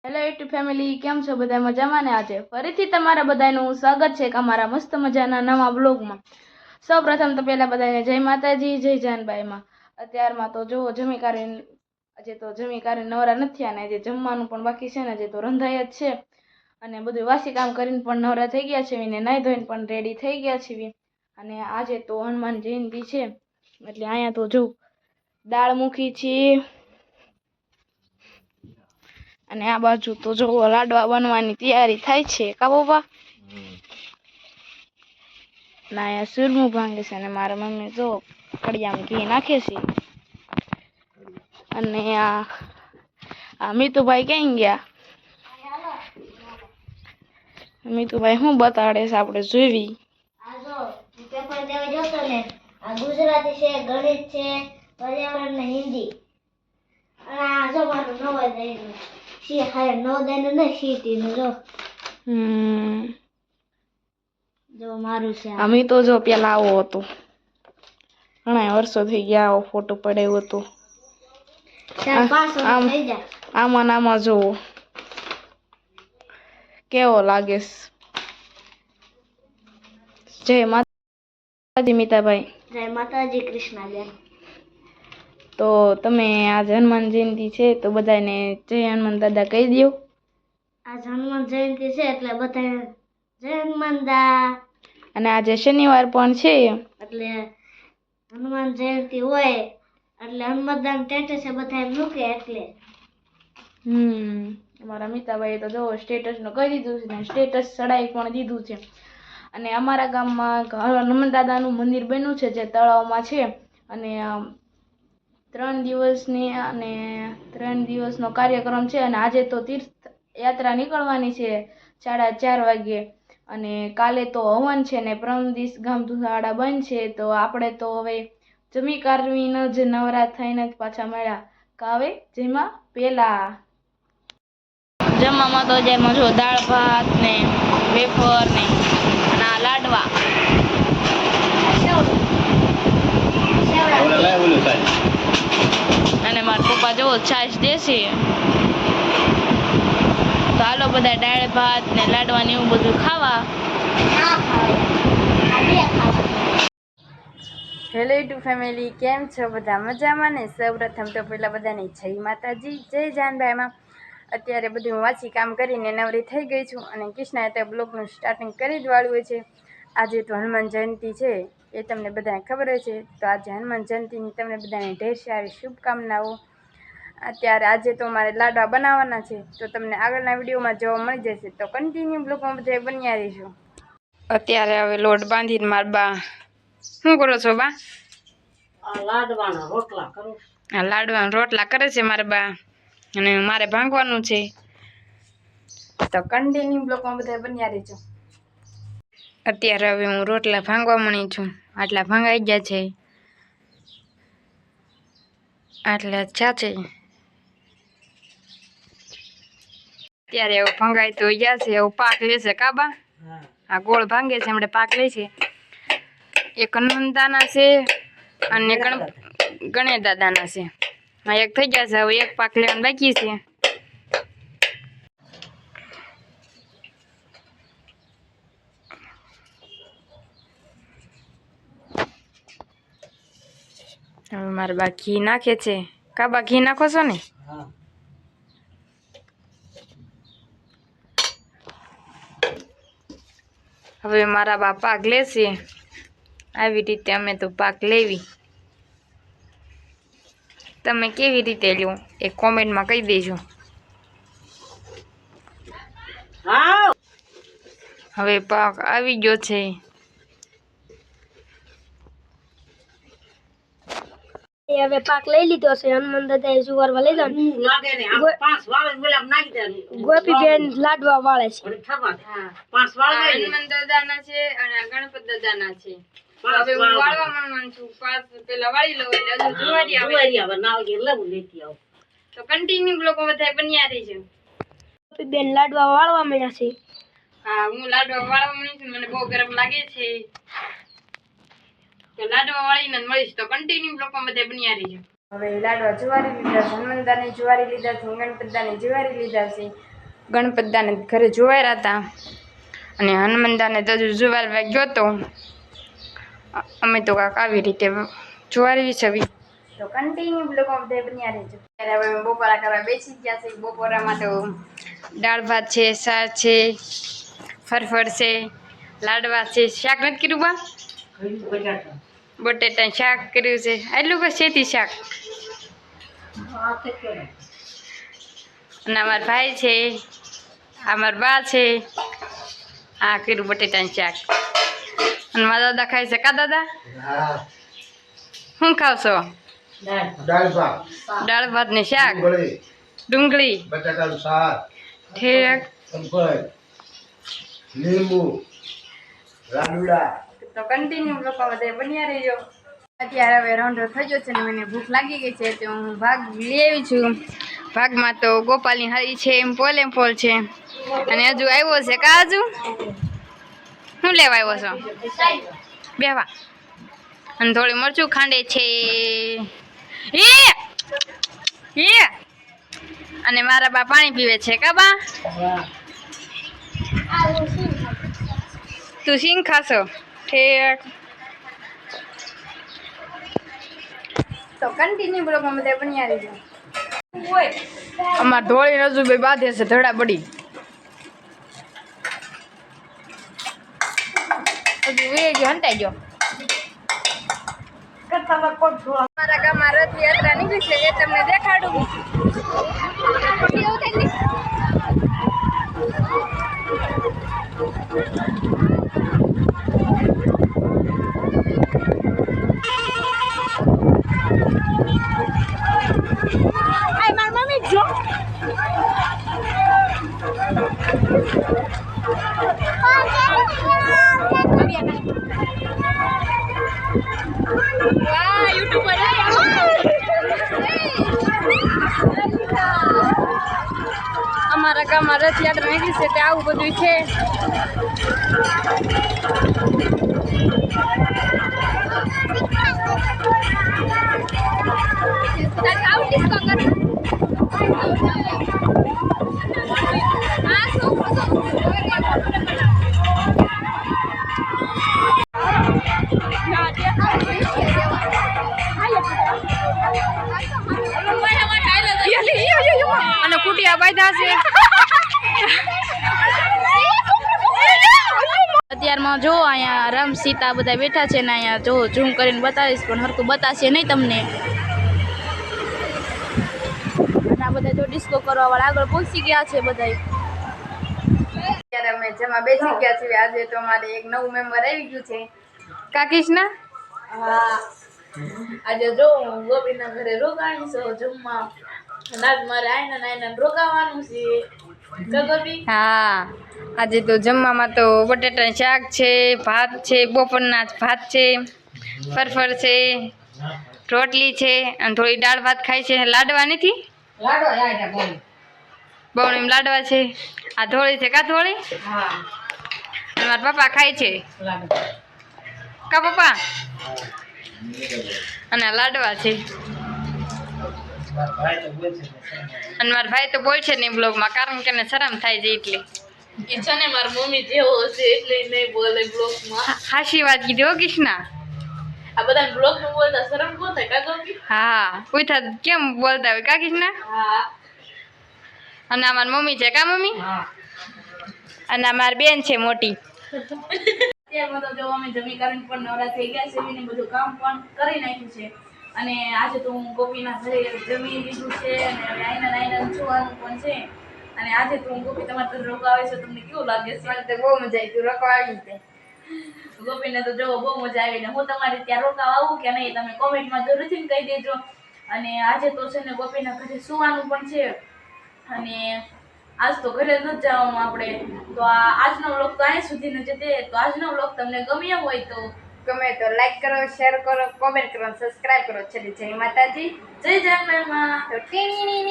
Hello YouTube family, કેમ છો બધા? મજામાં ને? આજે ફરીથી તમારા બધાનું સ્વાગત છે અમારા મસ્ત મજાના નવા બ્લોગમાં. સૌપ્રથમ તો પહેલા બધાને જય માતાજી, જય જાનબાઈમાં. અત્યારમાં તો જો જમી કારીને નવરા નથી અને જે જમવાનું પણ બાકી છે ને, જે તો રંધાય જ છે. અને બધું વાસી કામ કરીને પણ નવરા થઈ ગયા છે ને નાઈ ધોઈને પણ રેડી થઈ ગયા છે. અને આજે તો હનુમાન જયંતિ છે એટલે અહીંયા તો જો દાળ મૂકી છે અને આ બાજુ તો જો લાડવા બનવાની તૈયારી થાય છે કા બાબા. ના અહીંયા સુરમું ભાંગે છે અને મારા મમ્મી જો કડિયામાં ઘી નાખે છે. અને આ મીતુભાઈ ક્યાં ગયા? મીતુભાઈ શું બતાડે છે આપણે જોવી? આ જો પેપર દેવા જતો ને, આ ગુજરાતી છે, ગણિત છે, પર્યાવરણ ને હિન્દી. અને આ જો મારું નવોદયનું સી હાય નવોદયનું ને સીટીનું જો મારું છે. અમે તો જો પેલા આવો હતો, ઘણા વર્ષો થઈ ગયા આવો ફોટો પડાવ્યો હતો. આમાં જોવો કેવો લાગે. જય માતાજી મીતાભાઈ. જય માતાજી કૃષ્ણાબેન. તો તમે આજ હનુમાન જયંતિ છે તો બધાને જય હનુમાન દાદા કહી દો. આજ હનુમાન જયંતિ છે એટલે બધા જય હનુમાન દા. અને આજે શનિવાર પણ છે એટલે હનુમાન જયંતિ હોય એટલે હનુમાનદાન સ્ટેટસ બધા મૂકે એટલે. અમારા મિતાભાઈ તો જો સ્ટેટસ નું કહી દીધું છે ને સ્ટેટસ ચડાવી પણ દીધું છે. અને અમારા ગામમાં હનુમાન દાદાનું મંદિર બન્યું છે જે તળાવમાં છે. અને 3 દિવસનો કાર્યક્રમ છે. અને આજે તો તીર્થ યાત્રા નીકળવાની છે 4:30 વાગ્યે. અને કાલે તો હવન છે ને પ્રમ દિવસ ગામ ધુસાડા બંધ છે. તો આપણે તો હવે જમી કારવીને જ નવરા થઈને જ પાછા મળ્યા કાવે જેમાં પેલા જમવામાં તો જેમાં જો દાળ ભાત ને વેફર ને ના લાડવા અને મારા પપ્પા જો છાશ દેશે. તો હાલો બધા દાળ ભાત ને લાડવા ને એવું બધું ખાવા. હેલો યુટ્યુબ ફેમિલી, કેમ છો બધા? મજામાં ને? સૌપ્રથમ તો પહેલા બધાને જય માતાજી, જય જાનભાઈમાં. અત્યારે બધું વાંચી કામ કરીને નવરી થઈ ગઈ છું અને કૃષ્ણાએ તો બ્લોગનું સ્ટાર્ટિંગ કરી જ વાળ્યું છે. આજે તો હનુમાન જયંતિ છે એ તમને બધાને ખબર છે. તો આજે હનુમાન જયંતિની તમને બધાને ઢેર સારી શુભકામનાઓ. અત્યારે આજે તો મારે લાડવા બનાવવાના છે તો તમને આગળના વિડીયોમાં જોવા મળી જશે. તો કન્ટિન્યુ બ્લોગમાં બધા બન્યા રહીશું. અત્યારે હવે લોટ બાંધીને માર બા શું કરો છો બા? લાડવાના રોટલા કરું. લાડવાના રોટલા કરે છે મારા બા અને મારે ભાંગવાનું છે. તો કન્ટિન્યુ બ્લોગમાં બધા બન્યા રહેજો. અત્યારે હવે હું રોટલા ભાંગવા મળી છું. આટલા ભાંગાઈ ગયા છે, આટલા છે. ત્યારે એવું ભંગાઈ તો ગયા છે, એવું પાક લેશે કાબા. આ ગોળ ભાંગે છે હમણાં પાક લે છે. એક હનુમાનદાના છે અને ગણેશ દાદાના છે. હા એક થઈ ગયા છે, હવે એક પાક લેવાનું બાકી છે. હવે મારે બા ઘી નાખે છે. કાબા ઘી નાખો છો ને? હવે મારા બા પાક લેશે. આવી રીતે અમે તો પાક લેવી. તમે કેવી રીતે લો એ કોમેન્ટમાં કહી દેજો. હવે પાક આવી ગયો છે. હવે પાક લઈ લીધો છે. હનુમાન દાદા જુવારવા લઈ ગોપીબેન લાડવા વાળે છે. હનુમાન દાદાના છે અને ગણપત દાદાના છે. હવે હું વાળવા માંડવાનું છું. પાક પેલા વાળી લઉં એટલે હજુ જુવારી આવે લેતી આવ. તો કન્ટિન્યુ બ્લોગ બધા બન્યા રહેજો. ગોપીબેન લાડવા વાળવા મળ્યા છે. હા હું લાડવા વાળવા મળી છું. મને બહુ ગરમ લાગે છે તો લાડવા વાળીને મળીશ. તો કન્ટિન્યુ બ્લોગમાં બધા બન્યા રહેજો. હવે લાડવા જુવારી લીધા છે, હનુમાનદાને જુવારી લીધા છે, ગણપતદાને જુવારી લીધા છે ગણપત દાને ઘરે જોવાયા હતા અને હનુમાન દાને તો હજુ જોવારવા ગયો તો અમે તો કાંક આવી રીતે જોવારવી છવી તો કન્ટિન્યુ બ્લોગમાં બધા બન્યા રહેજો. ત્યારે હવે બપોરા કરવા બેસી ગયા છે. બપોરામાં તો દાળ ભાત છે, શાક છે, ફરફર છે, લાડવા છે. શાક નથી કર્યું બા? બટેટા શાક કર્યું છે. એટલું બસ છેથી શાક. અને અમારા ભાઈ છે, અમારા બા છે. આ કર્યું બટેટાનું શાક. અને મારા દાદા ખાય છે. કા દાદા શું ખાવશો? દાળ ભાત ને શાક, ડુંગળી, બટાકાનું શાક, ઠેક લીંબુ, લાડુડા. તો કન્ટિન્યુ લોકો બધા બન્યા રહીજો. અત્યારે હવે રોંઢો થઈ ગયો છે ને મને ભૂખ લાગી ગઈ છે તો હું ભાગ લઈ આવી છું. ભાગમાં તો ગોપાલની હરી છે, એમ પોલ છે અને હજુ આવ્યો છે. કા હજુ શું લેવા આવ્યો છો? બેવા. અને થોડી મરચું ખાંડે છે એ અને મારા બા પાણી પીવે છે. કા બા તું સિંગ ખાશો? ઠેક. તો કન્ટિન્યુ બ્લોગમાં બધા બન્યા રહેજો. અમાર ધોળી રજુભાઈ બાંધે છે ધડા બડી. હજુ વે ગયો હંતાઈ ગયો. અમારા ગામમાં રથયાત્રા નીકળી છે એ તમને દેખાડું. અમારા ગામમાં રથયાત્રા નીકળી છે તે આવું બધું છે. અને કુટિયા બાંધ્યા છે. અત્યારમાં જો અહીંયા રામ સીતા બધા બેઠા છે ને અહીંયા જો ઝૂમ કરીને બતાવીશ પણ હરખું બતાવશે નહીં તમને. અને આ બધા જો ડિસ્કો કરવા વાળા આગળ પહોંચી ગયા છે બધા. અત્યારે અમે જમા બેસી ગયા છીએ. આજે તો અમારે એક નવું મેમ્બર આવી ગયું છે. કા કૃષ્ણા? હા આજે જો હું ગોપીના ઘરે રોકાણી છું જમવા. નાજ મારે આઈને રોકાવાનું છે. ગોપી હા આજે તો જમવામાં તો બટેટાનું શાક છે, ભાત છે, બપોરના ભાત છે, ફરફર છે, રોટલી છે અને થોડી દાળ ભાત ખાય છે. લાડવા નથી? બવણીમાં લાડવા છે. આ ધોળી છે. કા ધોળી? અને મારા પપ્પા ખાય છે. કા પપ્પા? અને આ લાડવા છે. અને મારા ભાઈ તો બોલશે નહીં બ્લોગમાં કારણ કે એને શરમ થાય છે એટલે. ઈ છે ને મારી મમ્મી જેવો છે એટલે ઈ નહીં બોલે બ્લોગમાં. હાશી વાત કીધી હો કૃષ્ણા. આ બધા બ્લોગમાં બોલતા શરમ કોણ થાય કા ગોપી? હા પૂછા કેમ બોલતા હોય કા કૃષ્ણા? હા અને આ મારી મમ્મી છે. કા મમ્મી? અને આ મારી બેન છે મોટી. અત્યારમાં તો જો અમે જમી કરીને પણ નવરા થઈ ગયા છે ને બધું કામ પણ કરી નાખ્યું છે. અને આજે તો હું ગોપીના ઘરે જમી લીધું છે અને હવે આઈના જોવાનું પણ છે. અને આજે તો હું ગોપી તમારા ઘરે રોકાવે છે. તમને કેવું લાગે છે? મને તો બહુ મજા આવી. તું રોકવા આવી તે ગોપીને તો જો બહુ મજા આવી ને હું તમારે ત્યાં રોકાવા આવું કે નહીં તમે કોમેન્ટમાં જરૂરથી કહી દેજો. અને આજે તો છે ને ગોપીના ઘરે સુવાનું પણ છે અને આજ તો ઘરે ન જવાનું આપણે. તો આજનો વ્લોગ તો અહીં સુધીનો જ તે. તો આજનો વ્લોગ તમને ગમ્યો હોય તો ગમે તો લાઈક કરો, શેર કરો, કોમેન્ટ કરો, સબસ્ક્રાઇબ કરો. જય માતાજી, જય જય માં. તો ટીની